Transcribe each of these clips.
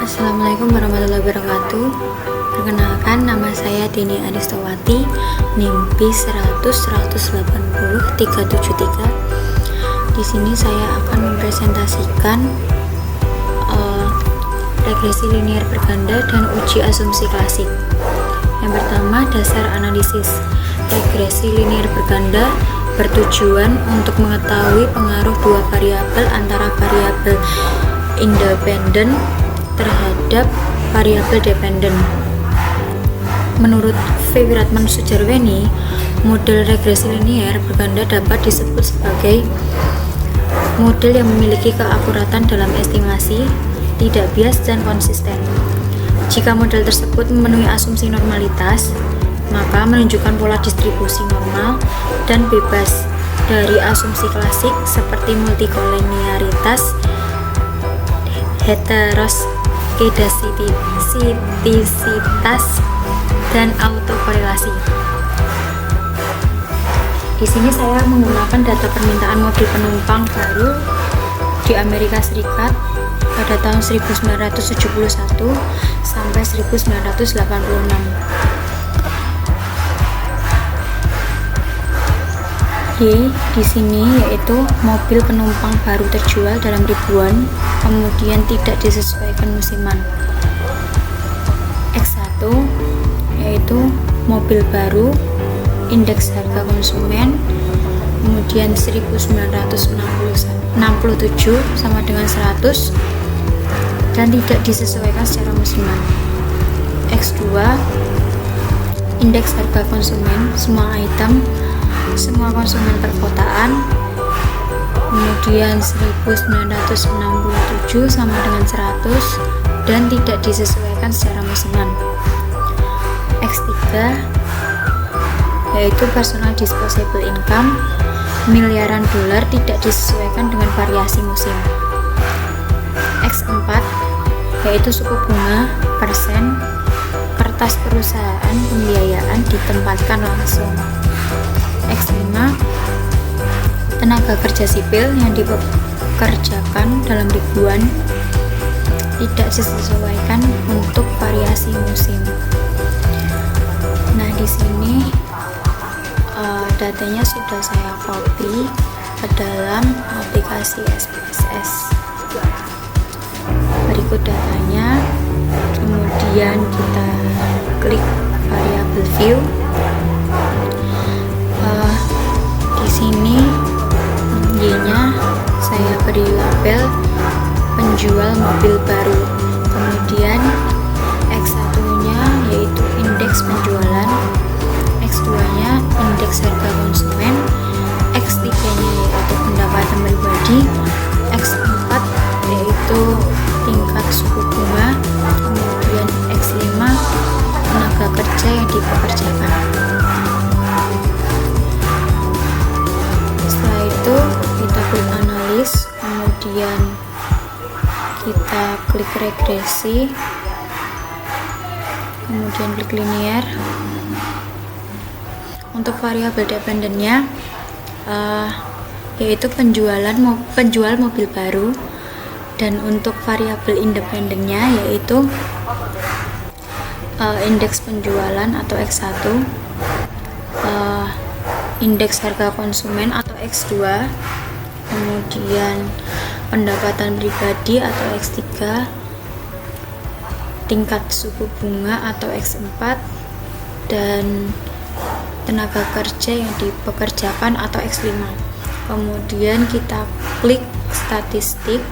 Assalamualaikum warahmatullahi wabarakatuh. Perkenalkan, nama saya Dini Aristowati, NIM BIS 100180373. Di sini saya akan mempresentasikan regresi linear berganda dan uji asumsi klasik. Yang pertama, dasar analisis. Regresi linear berganda bertujuan untuk mengetahui pengaruh dua variabel antara variabel independen terhadap variabel dependen. Menurut V. Wiratman Sujarweni, model regresi linear berganda dapat disebut sebagai model yang memiliki keakuratan dalam estimasi, tidak bias dan konsisten. Jika model tersebut memenuhi asumsi normalitas, maka menunjukkan pola distribusi normal dan bebas dari asumsi klasik seperti multikolinearitas, heteroskedastisitas, dan autokorelasi. Di sini saya menggunakan data permintaan mobil penumpang baru di Amerika Serikat pada tahun 1971 sampai 1986. Di sini yaitu mobil penumpang baru terjual dalam ribuan, kemudian tidak disesuaikan musiman. X1 yaitu mobil baru, indeks harga konsumen, kemudian 1967 sama dengan 100 dan tidak disesuaikan secara musiman. X2 indeks harga konsumen, semua item, semua konsumen perkotaan, kemudian 1967 sama dengan 100 dan tidak disesuaikan secara musiman. X3 yaitu personal disposable income, miliaran dolar, tidak disesuaikan dengan variasi musim. X4 yaitu suku bunga, persen, kertas perusahaan pembiayaan ditempatkan langsung. X5 tenaga kerja sipil yang dipekerjakan dalam ribuan, tidak disesuaikan untuk variasi musim. Nah, di sini datanya sudah saya copy ke dalam aplikasi SPSS. Berikut datanya, kemudian kita klik variabel view. Di sini Y-nya saya beri label penjual mobil baru, kemudian X1-nya yaitu indeks penjualan, X2-nya indeks harga konsumen, X3-nya yaitu pendapatan pribadi, X4 yaitu tingkat suku bunga, kemudian X5 tenaga kerja yang dipekerjakan. Setelah itu kita klik analis, kemudian kita klik regresi, kemudian klik linear. Untuk variabel dependennya yaitu penjual mobil baru, dan untuk variabel independennya yaitu indeks penjualan atau X1, indeks harga konsumen atau X2, kemudian pendapatan pribadi atau X3, tingkat suku bunga atau X4, dan tenaga kerja yang dipekerjakan atau X5. Kemudian kita klik statistik.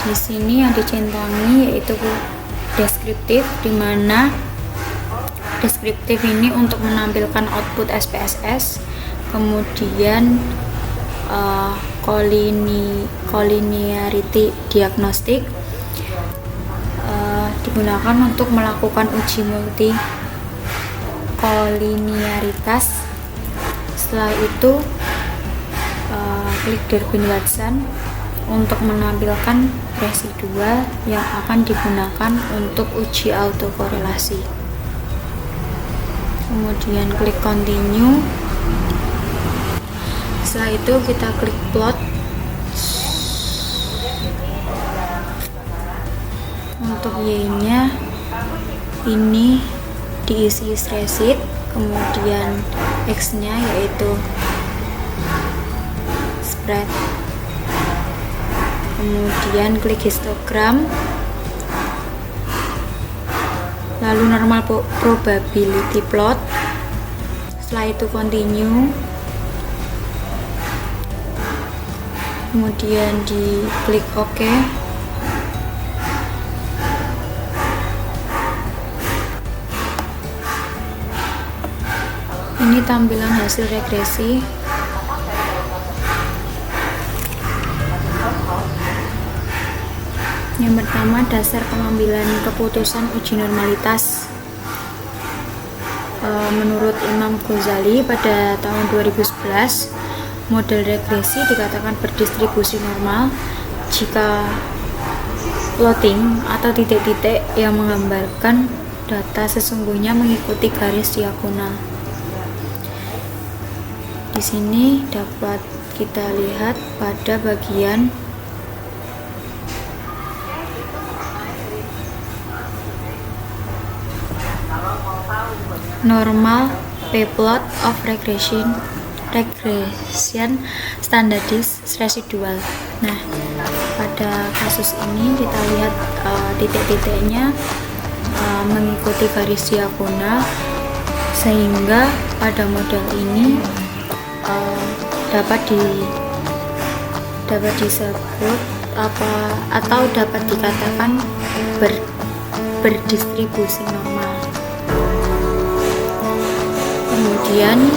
Di sini yang dicentangi yaitu deskriptif, di mana deskriptif ini untuk menampilkan output SPSS, kemudian collinearity diagnostic digunakan untuk melakukan uji multi kolinearitas. Setelah itu klik Durbin-Watson untuk menampilkan residual yang akan digunakan untuk uji autokorelasi. Kemudian klik continue. Setelah itu kita klik plot Untuk Y-nya ini diisi stressit, kemudian X-nya yaitu spread, kemudian klik histogram, lalu normal probability plot. Setelah itu continue, kemudian diklik OK. Ini tampilan hasil regresi. Yang pertama, dasar pengambilan keputusan uji normalitas. Menurut Imam Ghazali pada tahun 2011, model regresi dikatakan berdistribusi normal jika plotting atau titik-titik yang menggambarkan data sesungguhnya mengikuti garis diagonal. Di sini dapat kita lihat pada bagian normal p-plot of regression standardized residual. Nah, pada kasus ini kita lihat titik-titiknya mengikuti garis diagonal, sehingga pada model ini dapat disebut atau dapat dikatakan berdistribusi normal. Kemudian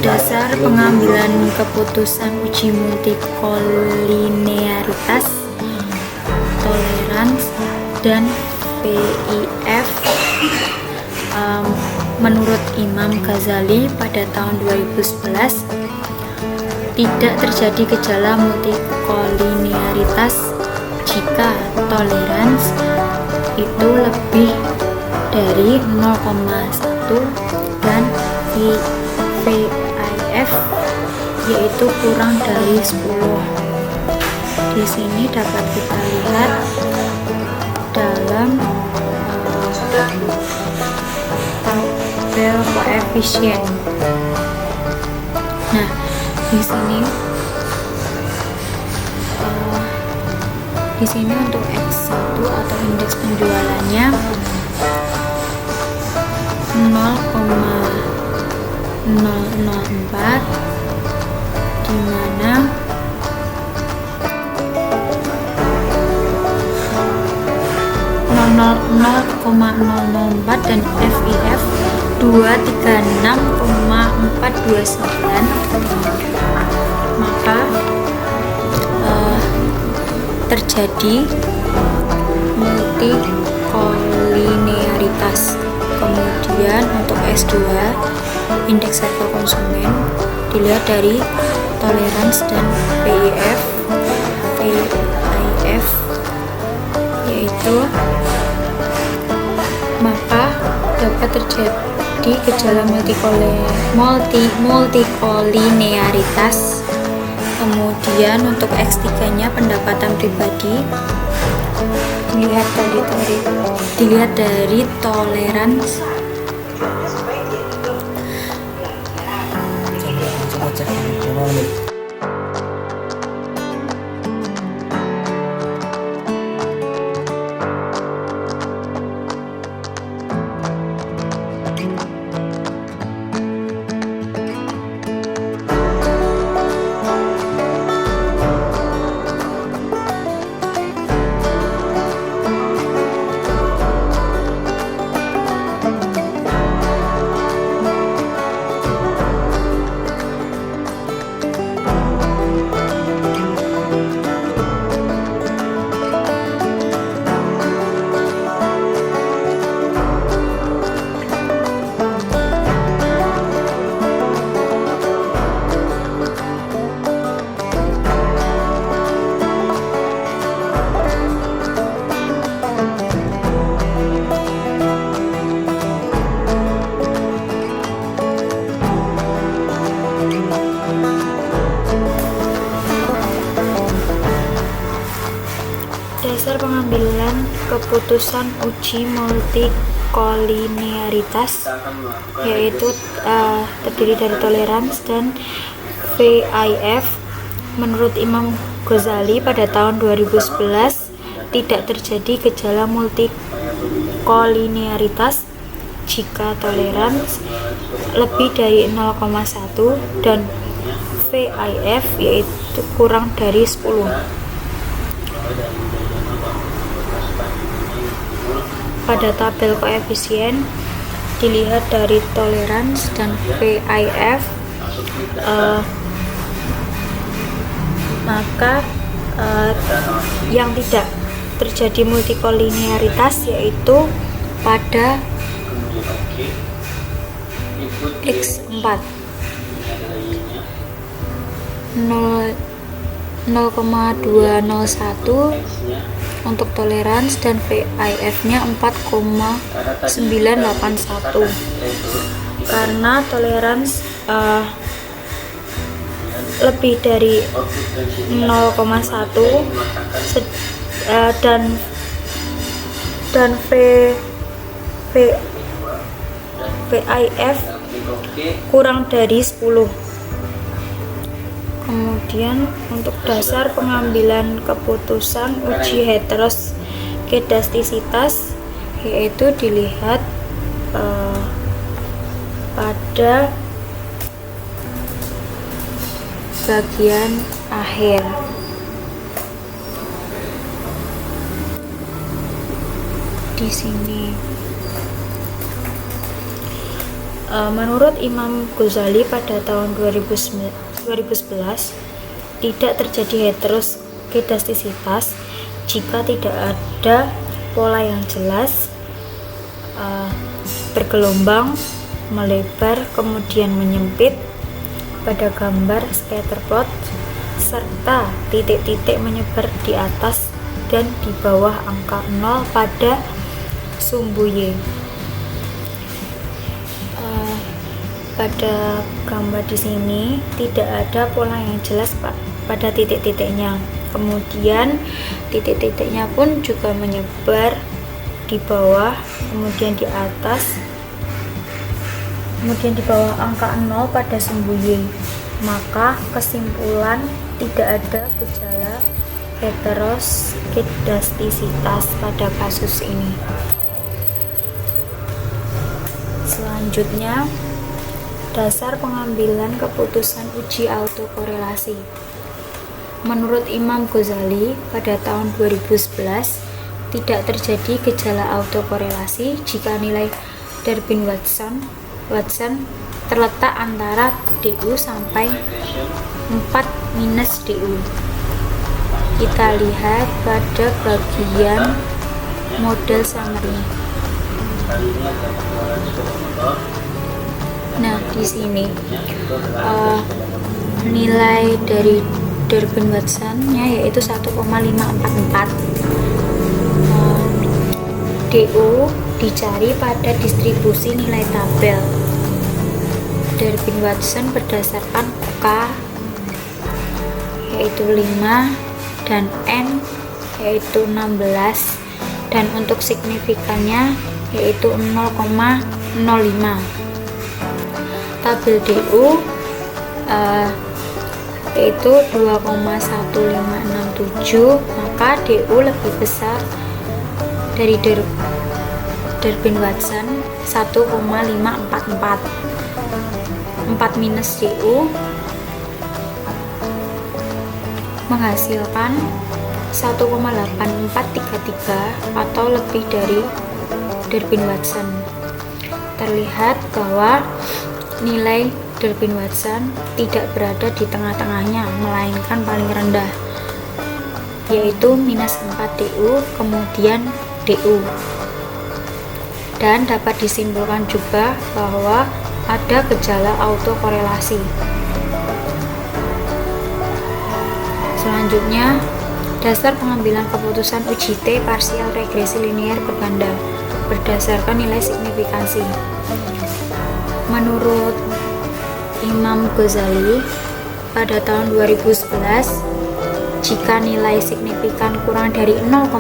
dasar pengambilan keputusan uji multikolinearitas, tolerans, dan VIF. Menurut Imam Ghazali pada tahun 2011, tidak terjadi gejala multikolinearitas jika tolerans itu lebih dari 0,1 dan VIF yaitu kurang dari 10. Di sini dapat kita lihat dalam tabel koefisien. Nah, di sini untuk X1 atau indeks penjualannya 0,004, di mana dan FIF 236,429, maka terjadi multikolinearitas. Kemudian untuk S2, indeks harga konsumen dilihat dari tolerans dan VIF yaitu, maka dapat terjadi gejala multikolinearitas. Kemudian untuk X3 nya pendapatan pribadi dilihat dari tolerans Dasar pengambilan keputusan uji multikolinearitas yaitu terdiri dari toleransi dan VIF. Menurut Imam Ghazali pada tahun 2011 tidak terjadi gejala multikolinearitas jika toleransi lebih dari 0,1 dan VIF yaitu kurang dari 10. Pada tabel koefisien dilihat dari toleransi dan VIF, maka yang tidak terjadi multikolinearitas yaitu pada X4 0,201 untuk toleransi dan VIF-nya 4,981. Karena toleransi lebih dari 0,1 dan VIF kurang dari 10. Kemudian untuk dasar pengambilan keputusan uji heteroskedastisitas yaitu dilihat pada bagian akhir. Di sini menurut Imam Ghazali pada tahun 2011 tidak terjadi heteroskedastisitas jika tidak ada pola yang jelas, bergelombang, melebar, kemudian menyempit pada gambar scatter plot, serta titik-titik menyebar di atas dan di bawah angka 0 pada sumbu Y. Pada gambar di sini tidak ada pola yang jelas pada titik-titiknya. Kemudian titik-titiknya pun juga menyebar di bawah, kemudian di atas, kemudian di bawah angka 0 pada sumbu Y. Maka kesimpulan tidak ada gejala heteroskedastisitas pada kasus ini. Selanjutnya, dasar pengambilan keputusan uji autokorelasi. Menurut Imam Ghazali pada tahun 2011 tidak terjadi gejala autokorelasi jika nilai Durbin-Watson terletak antara DU sampai 4 minus DU. Kita lihat pada bagian model summary. Nah, di sini nilai dari Durbin-Watson-nya yaitu 1,544. DU dicari pada distribusi nilai tabel Durbin-Watson berdasarkan K yaitu 5 dan N yaitu 16, dan untuk signifikannya yaitu 0,05. Tabel DU yaitu 2,1567, maka DU lebih besar dari Durbin-Watson 1,544. 4 minus DU menghasilkan 1,8433 atau lebih dari Durbin-Watson. Terlihat bahwa nilai Durbin-Watson tidak berada di tengah-tengahnya, melainkan paling rendah, yaitu minus 4 DU kemudian DU. Dan dapat disimpulkan juga bahwa ada gejala autokorelasi. Selanjutnya, dasar pengambilan keputusan uji T parsial regresi linear berganda berdasarkan nilai signifikansi. Menurut Imam Ghazali pada tahun 2011 Jika nilai signifikan kurang dari 0,05,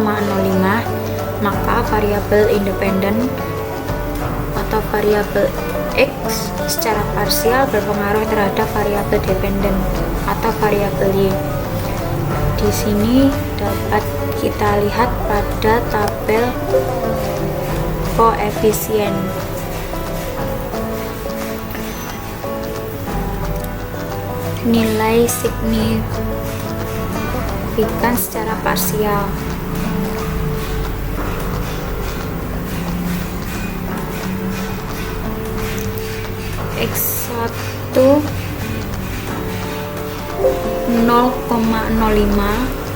maka variabel independen atau variabel X secara parsial berpengaruh terhadap variabel dependen atau variabel Y. Di sini dapat kita lihat pada tabel koefisien. Nilai signifikan secara parsial. X1 0,05,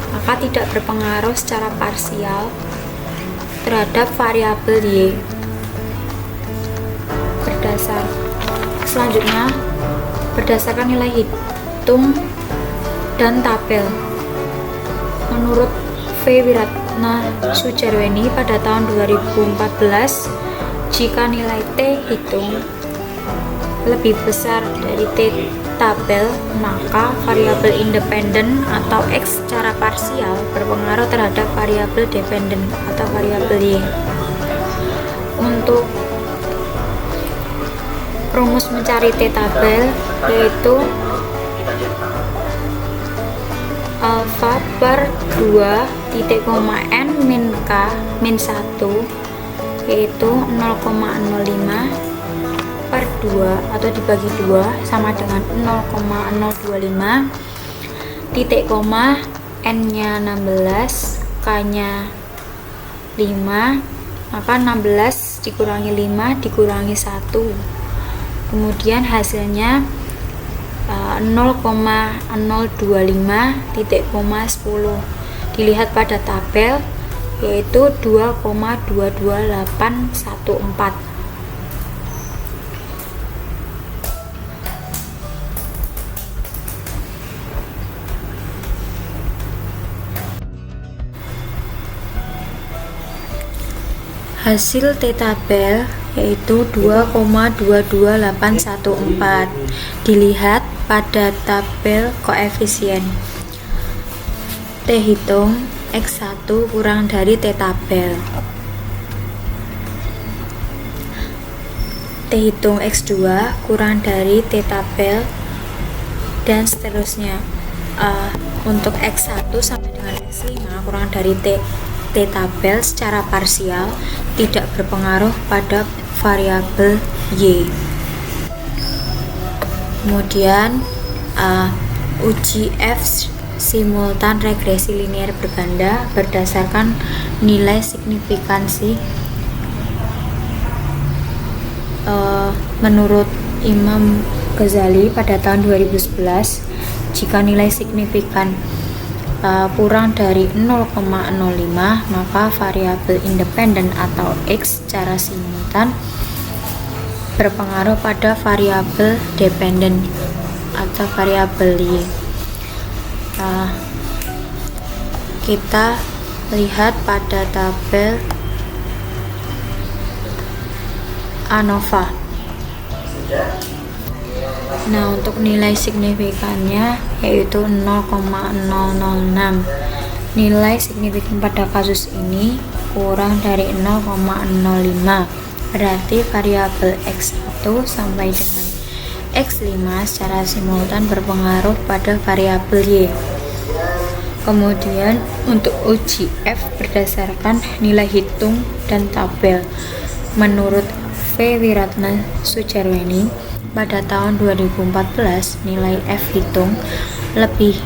maka tidak berpengaruh secara parsial terhadap variabel Y. Selanjutnya, berdasarkan nilai hitung dan tabel. Menurut V. Wiratna Sujarweni pada tahun 2014, jika nilai T hitung lebih besar dari T tabel, maka variabel independen atau X secara parsial berpengaruh terhadap variabel dependen atau variabel Y. Untuk rumus mencari T tabel yaitu alfa per 2 titik koma n min k min 1 yaitu 0,05 per 2 atau dibagi 2 sama dengan 0,025 titik koma n nya 16 k nya 5, maka 16 dikurangi 5 dikurangi 1, kemudian hasilnya 0,025 titik koma 10. Dilihat pada tabel yaitu 2,22814. Hasil T tabel yaitu 2,22814. Dilihat pada tabel koefisien. T hitung X1 kurang dari T tabel. T hitung X2 kurang dari T tabel dan seterusnya. Untuk X1 sampai dengan X5 kurang dari T tabel secara parsial tidak berpengaruh pada variabel Y. Kemudian uji F simultan regresi linear berganda berdasarkan nilai signifikansi. Menurut Imam Ghazali pada tahun 2011, jika nilai signifikan kurang dari 0,05, maka variabel independen atau X secara simultan berpengaruh pada variabel dependen atau variabel Y. Kita lihat pada tabel ANOVA. Nah, untuk nilai signifikannya yaitu 0,006. Nilai signifikan pada kasus ini kurang dari 0,05. Berarti variabel X1 sampai dengan X5 secara simultan berpengaruh pada variabel Y. Kemudian untuk uji F berdasarkan nilai hitung dan tabel. Menurut V. Wiratna Sujarweni pada tahun 2014, nilai F hitung lebih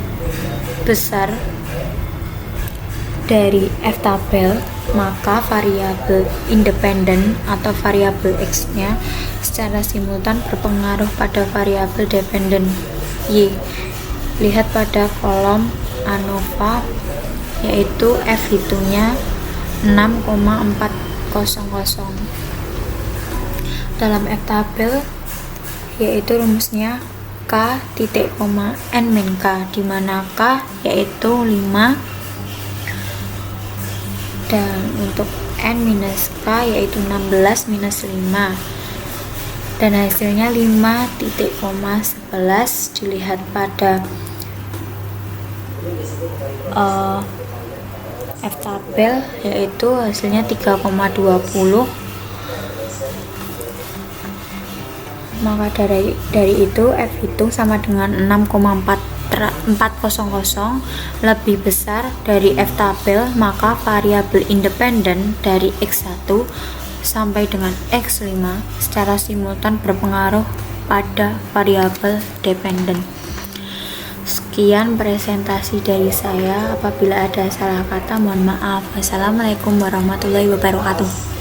besar dari F tabel, maka variabel independen atau variabel X-nya secara simultan berpengaruh pada variabel dependen Y. Lihat pada kolom ANOVA yaitu F hitungnya 6,400. Dalam F tabel yaitu rumusnya K titik koma N min K, di mana K yaitu 5 dan untuk N minus K yaitu 16 minus 5 dan hasilnya 5 titik koma 11. Dilihat pada F tabel yaitu hasilnya 3,20. Maka dari itu F hitung sama dengan 6,400 lebih besar dari F tabel, maka variabel independen dari X1 sampai dengan X5 secara simultan berpengaruh pada variabel dependen. Sekian presentasi dari saya. Apabila ada salah kata mohon maaf. Wassalamualaikum warahmatullahi wabarakatuh.